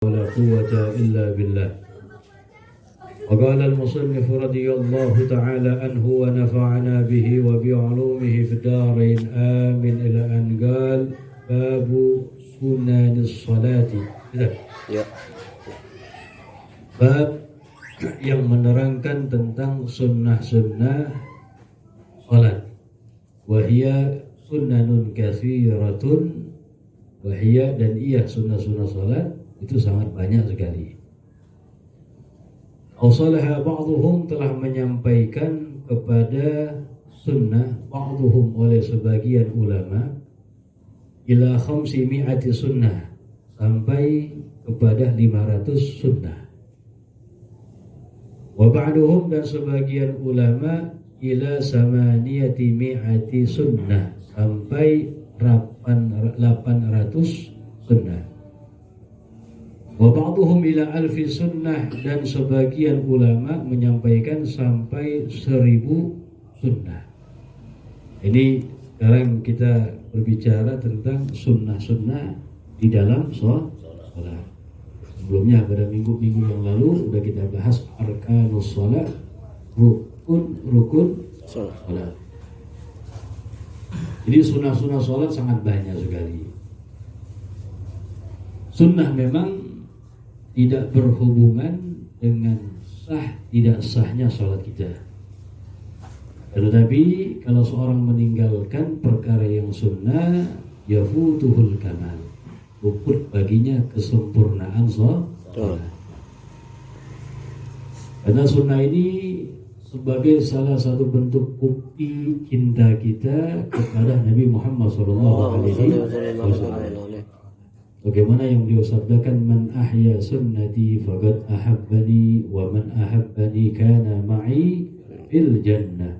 ولا قوة إلا بالله. وقال المصنف رضي الله تعالى عنه ونفعنا به وبعلومه في الدارين آمين إلى أن قال باب سنن الصلاة. Ya. Bab yang menerangkan tentang sunnah-sunnah salat. Wahia sunnanun katsiratun, wahia dan iya sunnah-sunnah salat itu sangat banyak sekali. Awsalaha ba'duhum, telah menyampaikan kepada sunnah ba'duhum oleh sebagian ulama ila 500 sunnah, sampai kepada 500 sunnah. Wa ba'duhum, dan sebagian ulama ila 800 sunnah, sampai 800 sunnah. Wa ba'duhum ila 1000 sunnah, dan sebagian ulama menyampaikan sampai 1000 sunnah. Ini sekarang kita berbicara tentang sunnah-sunnah di dalam sholat. Sebelumnya pada minggu-minggu yang lalu sudah kita bahas arkanus sholat, rukun sholat. Jadi sunnah-sunnah sholat sangat banyak sekali. Sunnah memang tidak berhubungan dengan sah tidak sahnya sholat kita. Tetapi kalau seorang meninggalkan perkara yang sunnah, yafutuhul kamal, luput baginya kesempurnaan sholat. Karena sunnah ini sebagai salah satu bentuk bukti cinta kita kepada Nabi Muhammad SAW. Bagaimana yang beliau sabdakan, man ahya sunnati faqad ahabbani wa man ahabbani kana ma'i fil jannah.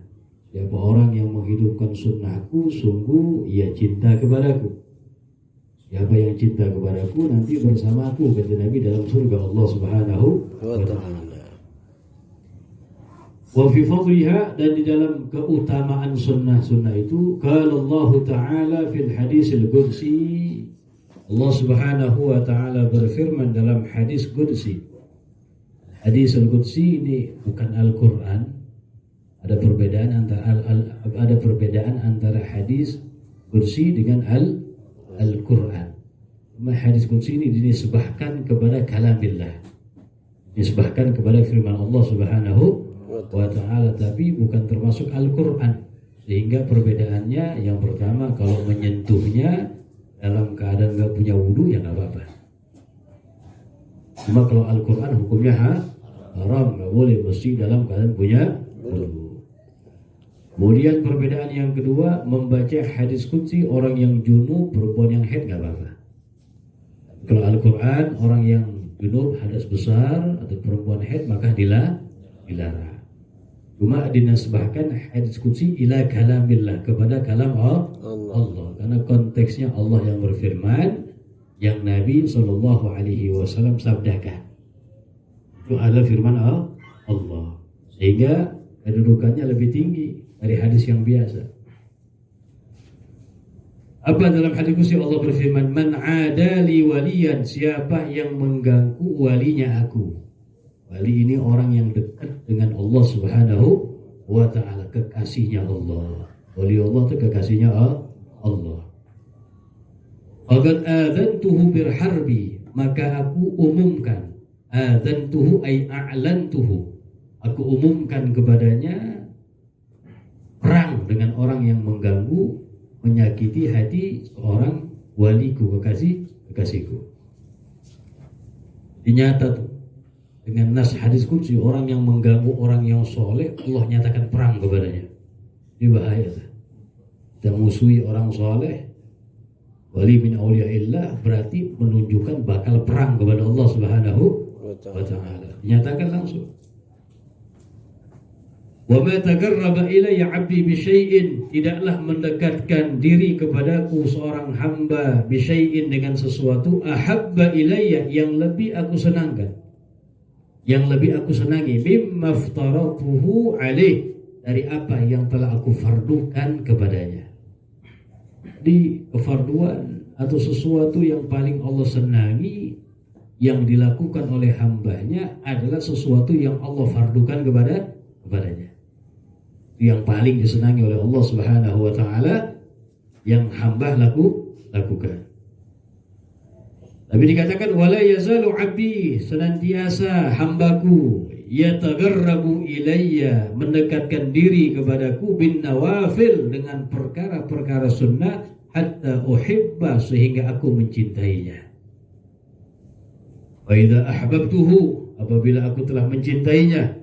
Siapa orang yang menghidupkan sunnahku, sungguh ia cinta kepadaku. Siapa yang cinta kepadaku nanti bersamaku, kata Nabi, dalam surga Allah Subhanahu wa ta'ala. Wa fi fadliha, dan di dalam keutamaan sunnah-sunnah itu, qala Allah Ta'ala fil hadisil qudsi, Allah Subhanahu wa ta'ala berfirman dalam hadis qudsi. Hadis al-qudsi ini bukan Al-Qur'an. Ada perbedaan antara hadis qudsi dengan Al-Qur'an. Hadis qudsi ini dinisbahkan kepada kalamillah, dinisbahkan kepada firman Allah Subhanahu wa ta'ala, tapi bukan termasuk Al-Qur'an. Sehingga perbedaannya, yang pertama, kalau menyentuhnya dalam keadaan nggak punya wudu ya nggak apa-apa. Cuma kalau Al-Quran hukumnya haram, nggak boleh, mesti dalam keadaan punya wudu. Kemudian perbedaan yang kedua, membaca hadis qudsi orang yang junub, perempuan yang haid nggak apa-apa. Kalau Al-Quran orang yang junub, hadas besar atau perempuan haid maka dilarang. Cuma dinasbahkan hadis qudsi ila kalamillah, kepada kalam Allah. Karena konteksnya Allah yang berfirman, yang Nabi SAW sabdakan. Itu adalah firman Allah. Sehingga kedudukannya lebih tinggi dari hadis yang biasa. Apa dalam hadis qudsi Allah berfirman, man adali waliyan, siapa yang mengganggu walinya aku. Wali ini orang yang dekat dengan Allah Subhanahu wa ta'ala, kekasihnya Allah. Wali Allah itu kekasihnya Allah. Faqad adzantuhu birharbi, maka aku umumkan. Adzantuhu ay a'lantuhu, aku umumkan kepadanya perang dengan orang yang mengganggu, menyakiti hati seorang waliku, kekasihku. Dinyata tuh dengan nas hadis qudsi, orang yang mengganggu orang yang soleh, Allah nyatakan perang kepadanya. Ini bahaya. Kita musuhi orang soleh, wali min awliyaillah, berarti menunjukkan bakal perang kepada Allah Subhanahu wa ta'ala. Nyatakan langsung. Wa ma taqarraba ilayya 'abdi bi syai'in, tidaklah mendekatkan diri kepadaku seorang hamba bi syai'in, dengan sesuatu, ahabba ilayya, yang lebih aku senangkan, yang lebih aku senangi, mimma aftaratuhu alaih, dari apa yang telah aku fardukan kepadanya. Di kefarduan atau sesuatu yang paling Allah senangi yang dilakukan oleh hambanya adalah sesuatu yang Allah fardukan kepadanya. Yang paling disenangi oleh Allah Subhanahu wa taala yang hamba lakukan. Tapi dikatakan wala yazalu 'abdi, senantiasa hambaku yatagarrabu ilayya, mendekatkan diri kepadaku bin nawafil, dengan perkara-perkara sunnah, hatta uhibba, sehingga aku mencintainya. Wa idza ahbabtuhu, apabila aku telah mencintainya,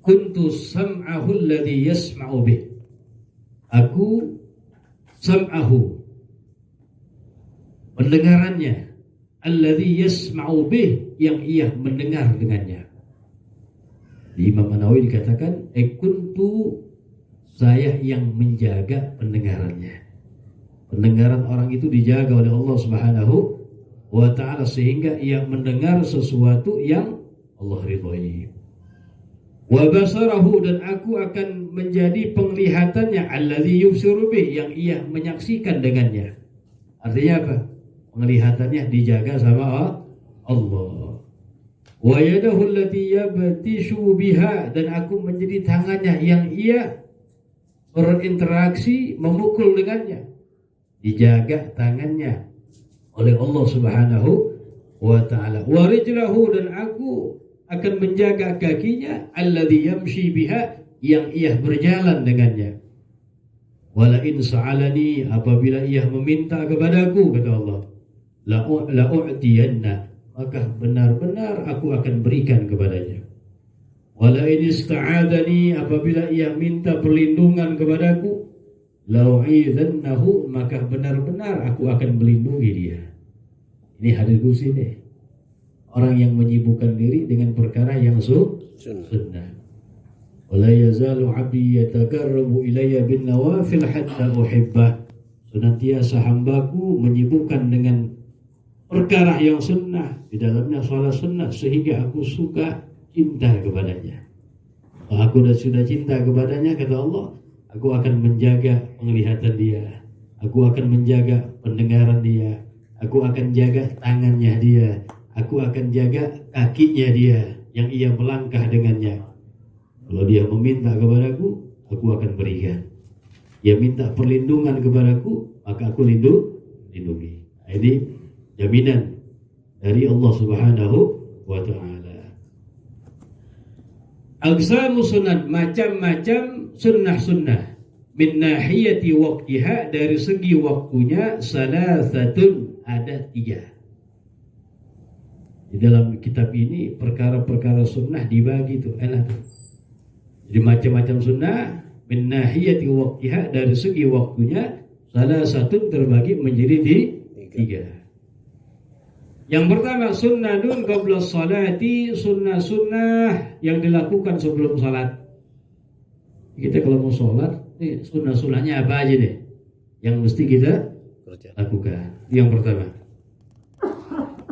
kuntu sam'ahu alladhi yasma'u bih, aku sam'ahu, pendengarannya, alladhi yasma'u bih, yang ia mendengar dengannya. Di Imam An-Nawawi dikatakan kuntu, saya yang menjaga pendengarannya. Pendengaran orang itu dijaga oleh Allah Subhanahu wa ta'ala sehingga ia mendengar sesuatu yang Allah ridhai. Wa basarahu, dan aku akan menjadi penglihatannya, alladhi yubsiru bih, yang ia menyaksikan dengannya. Artinya apa? Penglihatannya dijaga sama Allah. Wa yadahu allati yabtishu biha, dan aku menjadi tangannya yang ia berinteraksi, memukul dengannya. Dijaga tangannya oleh Allah Subhanahu wa ta'ala. Wa rijlahu, dan aku akan menjaga kakinya, alladhi yamshi biha, yang ia berjalan dengannya. Wala in sa'alani, apabila ia meminta kepadaku, kata Allah, la'u'tiyanna, maka benar-benar aku akan berikan kepadanya. Wala in ista'adani, apabila ia minta perlindungan kepadaku, la'u'idhannahu, maka benar-benar aku akan melindungi dia. Ini hadis kursi nih. Orang yang menyibukkan diri dengan perkara yang sunnah. Wala yazalu 'abdi yatagarrabu ilayya bin nawafil hatta uhibbah, senantiasa hambaku menyibukkan dengan perkara yang sunnah, di dalamnya salat sunnah, sehingga aku suka cinta kepadanya. Aku sudah cinta kepadanya, kata Allah, aku akan menjaga penglihatan dia, aku akan menjaga pendengaran dia, aku akan jaga tangannya dia, aku akan jaga kakinya dia yang ia melangkah dengannya. Kalau dia meminta kepadaku, aku akan berikan. Dia minta perlindungan kepadaku, maka aku lindungi. Ini jaminan dari Allah Subhanahu wa ta'ala. Aqsamu sunnah, macam-macam sunnah-sunnah. Min nahiyati waqtiha, dari segi waktunya, salasatun, ada 3. Di dalam kitab ini perkara-perkara sunnah dibagi tuh, enak tuh. Jadi macam-macam sunnah, min nahiyati waqtiha, dari segi waktunya, salasatun, terbagi menjadi 3. Yang pertama, sunnatun qabla salati, sunnah-sunnah yang dilakukan sebelum salat. Kita kalau mau salat, nih sunnah-sunnahnya apa aja deh yang mesti kita lakukan. Yang pertama,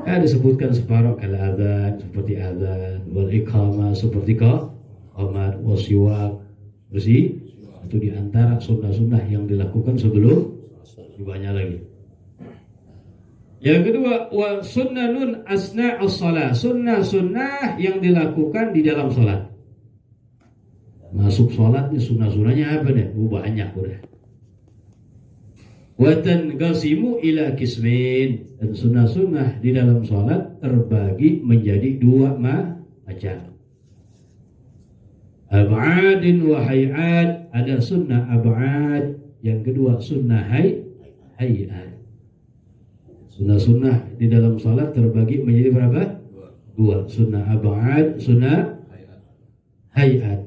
disebutkan separuh, kala adzan seperti adzan, wal iqamah seperti qamat, wasiwak bersih. Itu diantara sunnah-sunnah yang dilakukan sebelum, banyak lagi. Yang kedua, wa sunnanun asna as-shalah, sunnah-sunnah yang dilakukan di dalam salat. Masuk salat nih sunnah-sunnahnya apa nih? Banyak udah. Wa tanqasimu ila qismain, dan sunnah-sunnah di dalam salat terbagi menjadi 2 macam. Ab'adin wa hay'at, ada sunnah ab'ad, yang kedua sunnah hay'at. Sunnah-sunnah di dalam salat terbagi menjadi berapa? 2. Sunnah ab'ad, sunnah hay'at.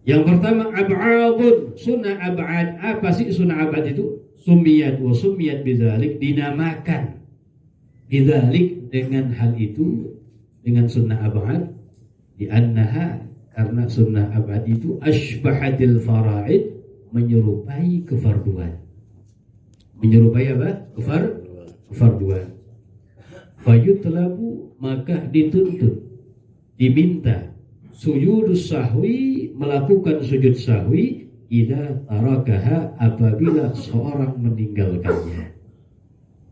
Yang pertama ab'adun, sunnah ab'ad. Apa sih sunnah ab'ad itu? Sumiyat wa sumiyat bidzalik, dinamakan bidzalik, dengan hal itu, dengan sunnah ab'ad, di annaha, karena sunnah ab'ad itu asbahatil faraid, menyerupai kefarduan. Menyerupai apa? Kefarduan. Fayutlabu, maka dituntut, diminta, sujudus sahwi, melakukan sujud sahwi, idza tarakaha, apabila seorang meninggalkannya.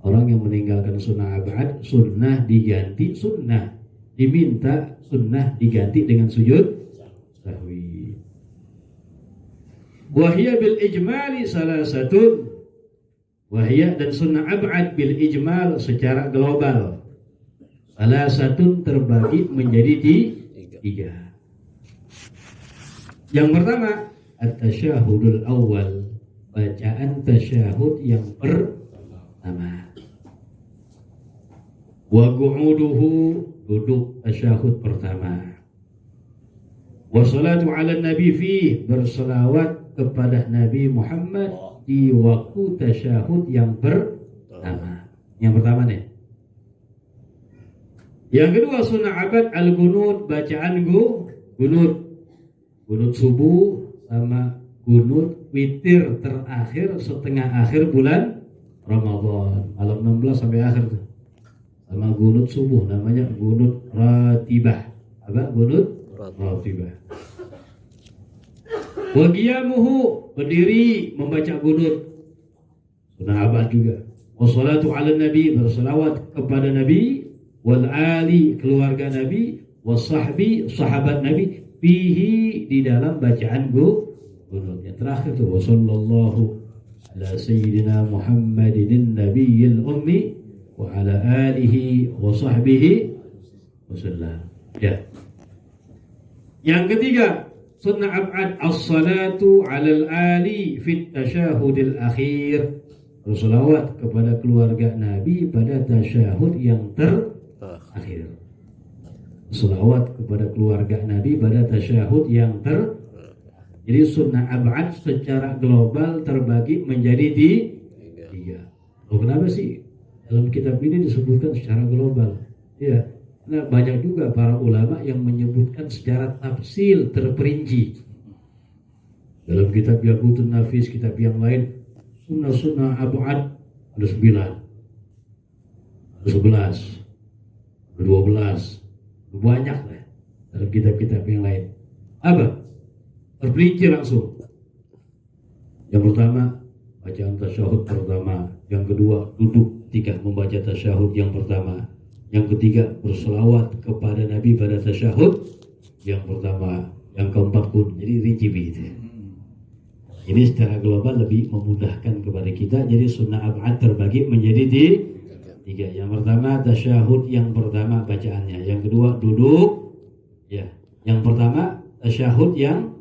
Orang yang meninggalkan sunnah ab'ad, sunnah diganti sunnah, diminta sunnah diganti dengan sujud sahwi. Wahya bil ijmali salasatun. Wahya dan sunnah ab'ad bil ijmal secara global. Salasatun terbagi menjadi tiga. Yang pertama, at-tasyahudul awal, bacaan tasyahud yang pertama. Wa qu'uduhu, duduk tasyahud pertama. Wa salatu ala nabi fi, berselawat kepada Nabi Muhammad di waktu tasyahud yang pertama. Yang pertama nih. Yang kedua sunnah abad al-gunut, bacaan gunut. Gunut subuh sama gunut witir terakhir setengah akhir bulan Ramadan, malam 16 sampai akhir tuh. Sama gunut subuh namanya gunut ratibah. Apa gunut ratibah? Wa qiyamuhu, berdiri membaca gunut. Sunnah abad juga. Wassalatu ala nabi, berselawat kepada nabi, wal ali, keluarga nabi, wasahbi, sahabat nabi, fihi, di dalam bacaan gunut. Yang terakhir tuh wasallallahu ala sayyidina Muhammadin nabiyil ummi wa ala alihi wa sahbihi wasallam. Ya. Yang ketiga, sunnah ab'ad as-salatu 'alal ali fit tasyahudil akhir. Berselawat kepada keluarga Nabi pada tasyahud yang terakhir. Selawat kepada keluarga Nabi pada tasyahud yang Jadi sunnah ab'ad secara global terbagi menjadi tiga. Oh, kenapa sih dalam kitab ini disebutkan secara global? Ya, nah banyak juga para ulama yang menyebutkan secara tafsil terperinci. Dalam kitab Yaqutun Nafis, kitab yang lain, sunnah ab'ad ada 9, ada 11, ada 12, banyak lah dalam kitab-kitab yang lain. Apa? Terperinci langsung. Yang pertama, bacaan tasyahud pertama. Yang kedua, duduk ketika membaca tasyahud yang pertama. Yang ketiga, berselawat kepada Nabi pada tasyahud yang pertama. Yang keempat pun, jadi rinci begitu. Ini secara global lebih memudahkan kepada kita. Jadi sunnah ab'ad terbagi menjadi tiga. Yang pertama, tasyahud yang pertama bacaannya. Yang kedua, duduk. Ya. Yang pertama, tasyahud yang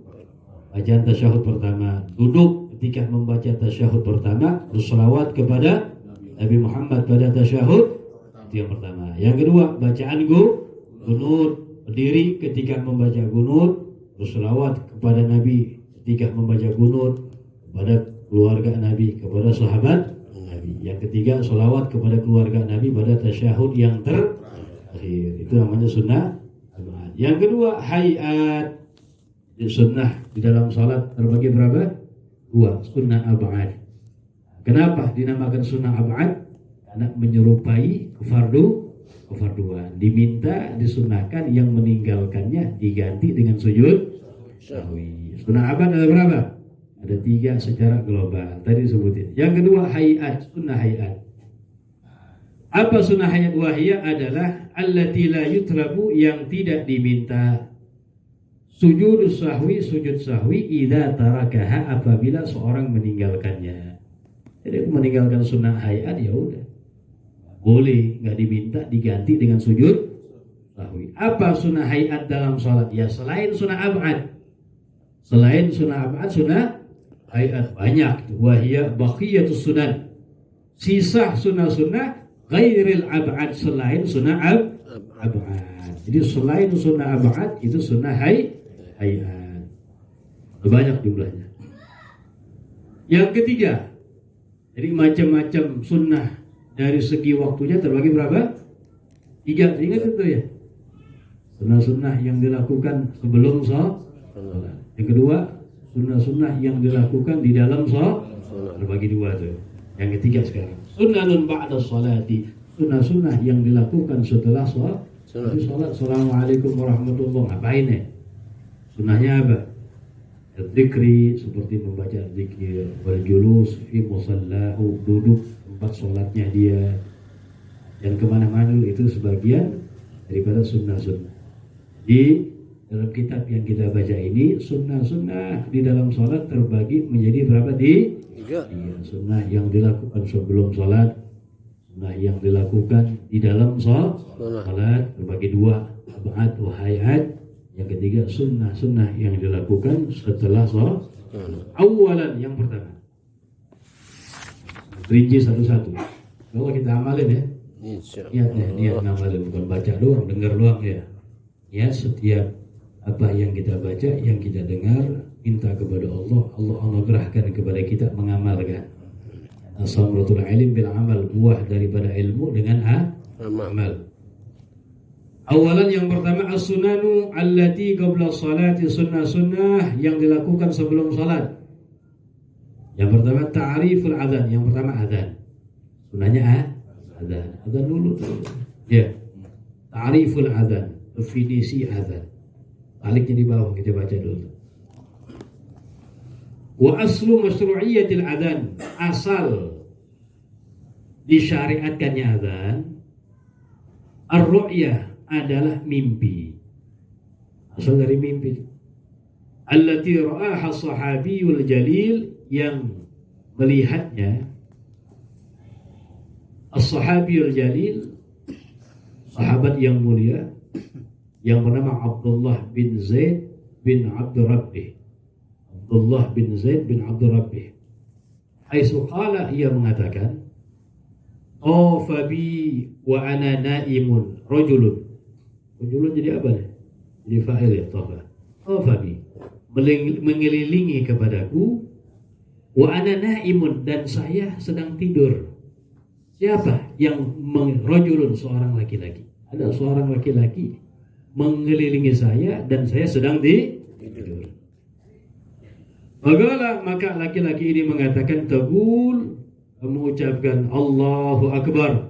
bacaan tasyahud pertama, duduk ketika membaca tasyahud pertama, berselawat kepada Nabi Muhammad pada tasyahud itu yang pertama. Yang kedua, bacaan gunut, berdiri ketika membaca gunut, berselawat kepada Nabi ketika membaca gunut, kepada keluarga Nabi, kepada sahabat Nabi. Yang ketiga, selawat kepada keluarga Nabi pada tasyahud yang terakhir. Itu namanya sunnah. Yang kedua, hayat. Sunnah di dalam salat terbagi berapa? 2, sunnah ab'ad. Kenapa dinamakan sunnah ab'ad? Karena menyerupai kefarduan. Diminta, disunnahkan, yang meninggalkannya diganti dengan sujud sahwi. Sunnah ab'ad ada berapa? Ada 3 secara global. Tadi disebutin. Yang kedua, hayat, sunnah hayat. Apa sunnah hayat? Wahya adalah allati la yutrabu, yang tidak diminta. Sujud sahwi idza tarakaha, apabila seorang meninggalkannya. Jadi meninggalkan sunnah hayat ya udah. Boleh, nggak diminta, diganti dengan sujud sahwi. Apa sunnah hayat dalam salat? Ya selain sunnah ab'ad. Selain sunnah ab'ad, sunnah hayat banyak. Wahya baqiyatus sunan. Sisa sunnah-sunnah ghairil ab'ad, selain sunnah ab'ad. Jadi selain sunnah ab'ad itu sunnah hayat. Banyak jumlahnya. Yang ketiga, jadi macam-macam sunnah dari segi waktunya terbagi berapa? 3, ingat itu ya. Sunnah-sunnah yang dilakukan sebelum sholat. Yang kedua, sunnah-sunnah yang dilakukan di dalam sholat. Terbagi 2 tuh. Yang ketiga sekarang, sunnahun ba'da sholati, sunnah-sunnah yang dilakukan setelah sholat. Jadi sholat, assalamualaikum warahmatullahi wabarakatuh, ngapain ya? Sunnahnya apa? Dzikri, seperti membaca zikir, wal julus fi musallahu, duduk tempat sholatnya dia, dan kemana-mana itu sebagian daripada sunnah-sunnah. Di dalam kitab yang kita baca ini, sunnah-sunnah di dalam sholat terbagi menjadi berapa? Tiga. Sunnah yang dilakukan sebelum sholat, sunnah yang dilakukan di dalam sholat terbagi dua, ab'ad wa hayat. Yang ketiga, sunnah-sunnah yang dilakukan setelah sholat. Awalan, yang pertama, rinci satu-satu. Kalau kita amalin ya, niat ngamalin, bukan baca doang, dengar doang ya. Ya, setiap apa yang kita baca, yang kita dengar, minta kepada Allah, Allah anugerahkan kepada kita mengamalkan. Samratul ilm bil amal, buah daripada ilmu dengan amal. Awalan, yang pertama, as-sunanu allati qabla salati, sunnah-sunnah yang dilakukan sebelum salat. Yang pertama ta'riful adzan, yang pertama adzan. Sunnahnya adzan dulu tuh. Ya. Ta'riful adzan, definisi adzan. Baliknya di bawah kita baca dulu. Wa aslu masyru'iyyatil adzan, asal disyariatkannya adzan, ar-ru'yah adalah mimpi. Asal dari mimpi. Allati ra'aha sahabiyul jalil, yang melihatnya as-sahabiyul jalil, sahabat yang mulia yang bernama Abdullah bin Zaid bin Abdul Rabbih. Abdullah bin Zaid bin Abdul Rabbih. Aisu qala, ia mengatakan, tafa bi wa ana naimun rajulun. Rajulun jadi apa nih? Jadi fa'il ya, tafa. Tafa bi, mengelilingi kepadaku, wa ana naimun, dan saya sedang tidur. Siapa yang rajulun? Seorang laki-laki. Ada seorang laki-laki mengelilingi saya dan saya sedang tidur. Maka laki-laki ini mengatakan, taqul, mengucapkan Allahu Akbar.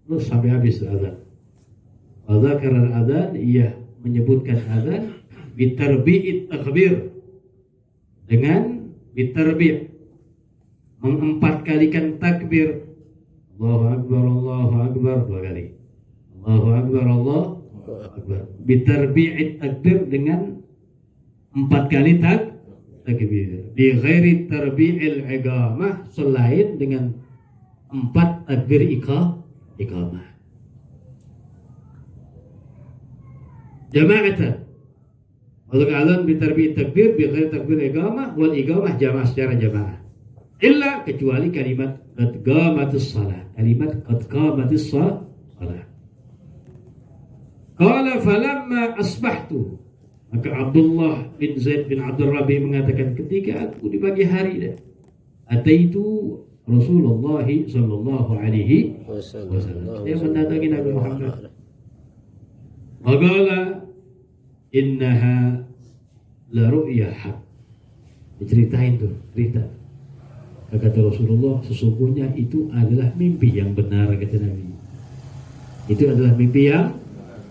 Terus sampai habis azan. Adzakar al-adzan, ia menyebutkan azan bitarbi'it takbir, dengan bitarbi', mengempat-kalikan takbir. Allahu Akbar, Allahu Akbar, dua kali. Allahu Akbar, Allahu Akbar. Bitarbi'it takbir, dengan 4 kali takbir. Di ghairi tarbi'il iqamah, selain dengan 4 takbir iqamah. Jama'atan, untuk azan bitarbi'it takbir bi ghairi takbir iqamah, wal iqamah jamaah, secara jamaah. Illa, kecuali kalimat qad qamatis shalah, kalimat qad qamatis shalah. Qala falamma asbahtu, maka Abdullah bin Zaid bin Abdul Rabi mengatakan, ketika aku di pagi hari, ataitu Rasulullah sallallahu alaihi wasallam, dia mendatangi Nabi Muhammad. Qala innaha la ru'ya haq, diceritain tuh cerita. Kata Rasulullah, sesungguhnya itu adalah mimpi yang benar, kata Nabi. Itu adalah mimpi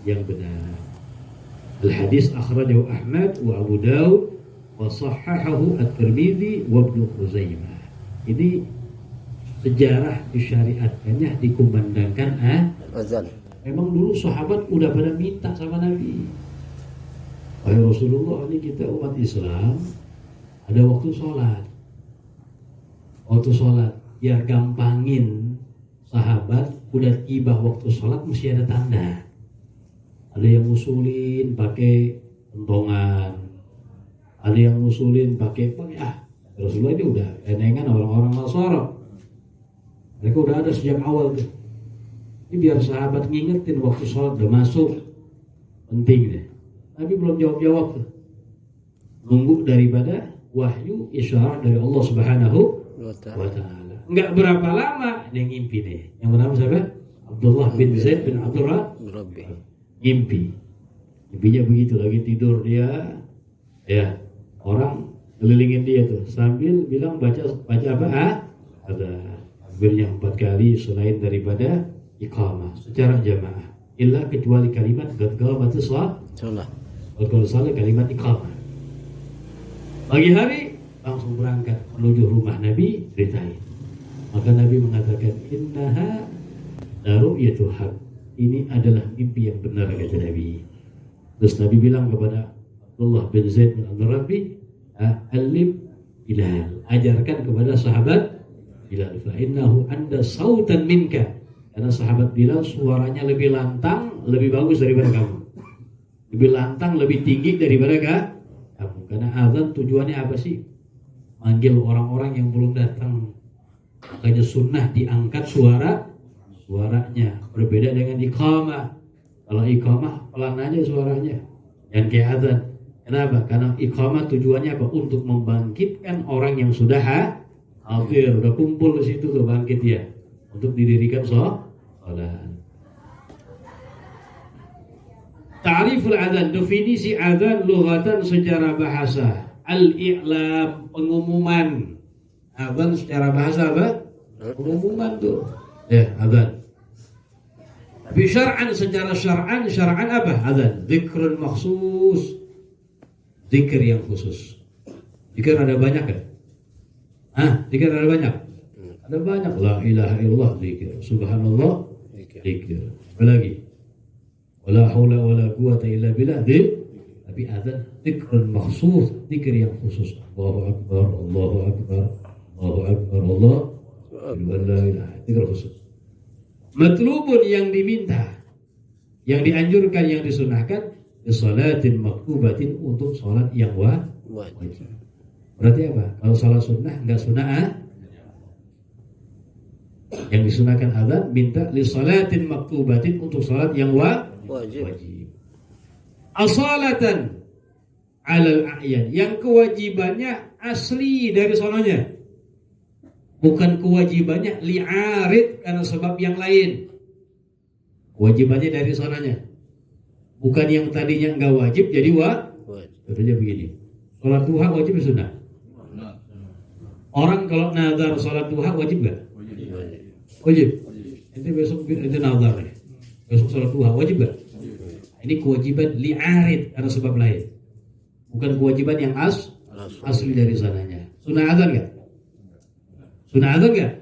yang benar. Al-hadis akhrajahu Ahmad wa Abu Daud wa sahhahahu At-Tirmidzi wa Ibnu Khuzaimah. Ini sejarah disyariatkannya, dikumandangkan azan. Memang dulu sahabat udah pada minta sama Nabi, wahai Rasulullah, ini kita umat Islam ada waktu sholat. Waktu sholat, biar gampangin sahabat, udah tiba waktu sholat mesti ada tanda. Ada yang ngusulin pakai kentongan, ada yang ngusulin pakai Rasulullah ini udah enengan orang-orang Nasara. Mereka udah ada sejak awal tuh. Ini biar sahabat ngingetin waktu sholat udah masuk, penting deh. Tapi belum jawab-jawab tuh. Nunggu daripada wahyu isyarat dari Allah Subhanahu wa ta'ala. Enggak berapa lama dia ngimpi nih. Yang bernama siapa? Abdullah bin Zaid bin Abdul Rabbi. Ngimpi. Ngimpinya begitu, lagi tidur dia, ya, orang kelilingin dia tuh sambil bilang baca apa? Ada takbirnya 4 kali selain daripada iqamah secara jamaah. Illa, kecuali kalimat qad qamatis shalah. Kalau salah kalimat iqamah. Pagi hari langsung berangkat menuju rumah Nabi, ceritain. Maka Nabi mengatakan innaha la ru'yatul haq. Ini adalah mimpi yang benar, kata Nabi. Terus Nabi bilang kepada Abdullah bin Zaid bin Al-Rabi, alim Bilal, ajarkan kepada sahabat Bilal, fa innahu anda sautan minka, karena sahabat Bilal suaranya lebih lantang, lebih bagus daripada kamu, lebih lantang, lebih tinggi daripada kamu. Karena azan tujuannya apa sih? Manggil orang-orang yang belum datang. Makanya sunnah diangkat suaranya, berbeda dengan iqamah. Kalau iqamah pelan aja suaranya, yang kayak azan. Kenapa? Karena iqamah tujuannya apa? Untuk membangkitkan orang yang sudah hadir, udah kumpul di situ tuh, bangkit ya, untuk didirikan sholat. Ta'riful adzan, definisi adzan lughatan secara bahasa. Al-i'lam, pengumuman. Adzan secara bahasa apa? Pengumuman tuh. Ya, adzan. Tapi syar'an, secara syar'an apa? Adzan dzikrun makhsus. Zikir yang khusus. Zikir ada banyak kan? Zikir ada banyak? Ada banyak. La ilaha illallah zikir. Subhanallah zikir. Apa lagi? Wala haula wala quwata illa billah zikir. Tapi adzan zikrun makhsus, zikir yang khusus. Allahu akbar, Allahu akbar, Allahu akbar, Allah. La ilaha, zikir khusus. Matlubun, yang diminta, yang dianjurkan, yang disunahkan, salatin maktubatin, untuk salat yang wajib. Berarti apa? Kalau salat sunnah enggak sunnah, yang disunahkan adzan, minta li salatin maktubatin, untuk salat yang wajib. Asalatan alal a'yan, yang kewajibannya asli dari sononya, bukan kewajibannya li'arid karena sebab yang lain. Kewajibannya dari sononya, bukan yang tadinya enggak wajib jadi wajib. Contohnya begini, sholat duha wajib atau sunnah? Orang kalau nazar sholat duha wajib enggak? Wajib. Nanti besok itu nazar nih, besok sholat duha wajib enggak? Ini kewajiban li'arid karena sebab lain, bukan kewajiban yang asli dari sananya. Sunnah azan enggak? Sunnah azan enggak?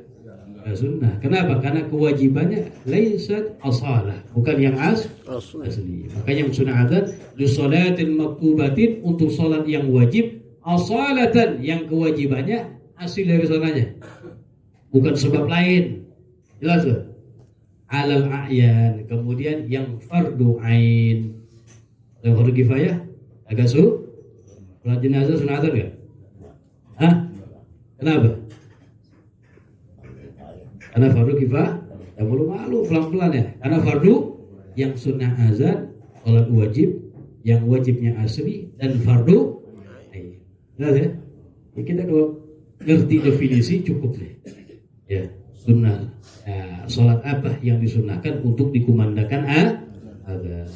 Sunnah. Kenapa? Karena kewajibannya laisat asalah, bukan yang asli. Makanya yang sunnah azan li sholatin maktubatin, untuk salat yang wajib, asalatan, yang kewajibannya asli dari sananya, bukan sebab lain. Jelas tuh? Alal a'yan. Kemudian yang fardu ain, yang fardu kifayah agak sholat jenazah sunnah azan enggak? Kenapa? Karena fardu kifayah, ya malu pelan-pelan ya. Karena fardu yang sunnah azan, sholat wajib, yang wajibnya asli, dan fardu ain. Jelas ya? Kita kalau ngerti definisi cukup deh. Ya, sunnah. Sholat apa yang disunahkan untuk dikumandangkan azan.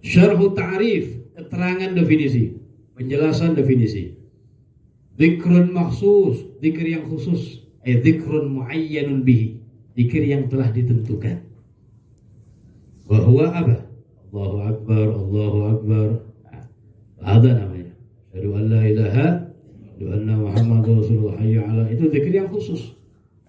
Syarhu ta'rif, keterangan definisi, penjelasan definisi. Zikrun makhsus, zikir yang khusus. Zikrun muayyanun bihi, zikir yang telah ditentukan. Wa huwa apa? Allahu akbar, Allahu akbar. Azan namanya. Asyhadu an la ilaha, asyhadu anna Muhammadar Rasulullah, hayya 'ala. Itu zikir yang khusus.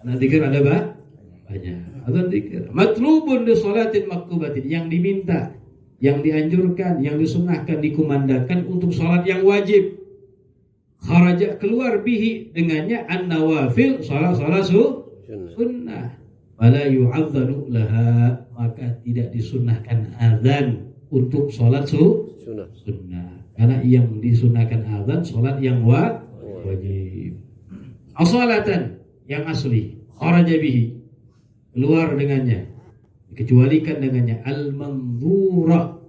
Karena zikir ada banyak. Azan zikir. Matlubun li sholatin maktubatin, yang diminta, yang dianjurkan, yang disunahkan, dikumandangkan untuk salat yang wajib. Kharaja, keluar bihi, dengannya, an-nawafil, salat sunnah. Wala yu'adzanu laha, maka tidak disunahkan azan untuk salat sunnah. Karena yang disunahkan azan salat yang wajib. Asalatan, yang asli. Kharaja bihi, keluar dengannya, dikecualikan dengannya. Al-mandhura,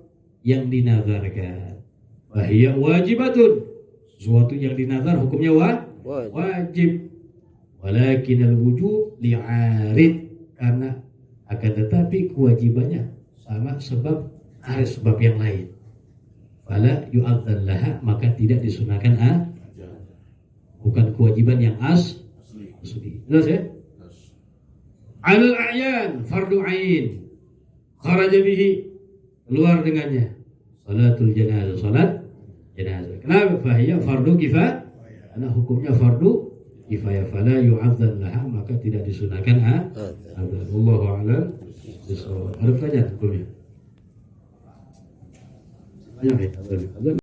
yang dinazarkan. Wahiyya wajibatun, sesuatu yang dinazar hukumnya wajib. Walakin al-wujub li'arid, karena akan tetapi kewajibannya sama sebab ada sebab yang lain. Fala yu'adzan laha, maka tidak disunahkan bukan kewajiban yang asli. Jelas ya? Al-a'yan, fardu ain, kharaja bihi, keluar dengannya. Salatul janazah, salat jenazah. Kenapa? Fahiyya fardu kifayah, karena hukumnya fardu kifayah fala yu'adzan laha, maka tidak disunahkan adzan. Wallahu a'lam bishawab. Ada pertanyaan sebelumnya? Banyak ya?